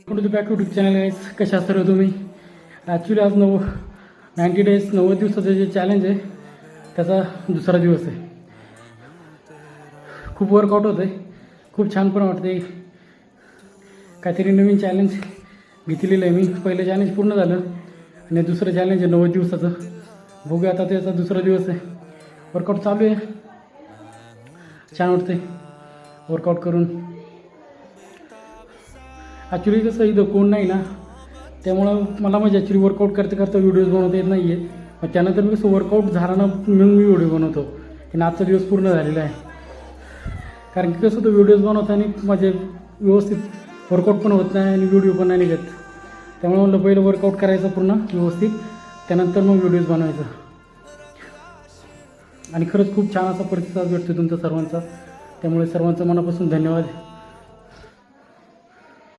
To back YouTube channel guys. कशा सर्व तुम्ही? ॲक्च्युली आज 90 डेज 90 दिवसाचं जे चॅलेंज आहे त्याचा दुसरा दिवस आहे. खूप वर्कआउट होतं आहे, खूप छान पण वाटते. काहीतरी नवीन चॅलेंज घेतलेलं आहे मी. पहिलं चॅलेंज पूर्ण झालं आणि दुसरं चॅलेंज आहे 90 दिवसाचं. बघूया आता त्याचा दुसरा दिवस आहे. वर्कआउट चालू आहे, छान वाटते वर्कआउट करून. ॲक्च्युली कसं इथं कोण नाही ना, त्यामुळं मला म्हणजे ॲक्च्युली वर्कआउट करता करता व्हिडिओज बनवता येत नाही आहे. मग त्यानंतर मी कसं वर्कआउट झाला ना मग मी व्हिडिओ बनवतो की आजचा दिवस पूर्ण झालेला आहे. कारण की कसं तो व्हिडिओज बनवताना माझे व्यवस्थित वर्कआउट पण होत नाही आणि व्हिडिओ पण नाही निघत. त्यामुळे मला पहिलं वर्कआउट करायचं पूर्ण व्यवस्थित, त्यानंतर मग व्हिडिओज बनवायचं. आणि खरंच खूप छान असा प्रतिसाद भेटतो तुमचा सर्वांचा, त्यामुळे सर्वांचा मनापासून धन्यवाद.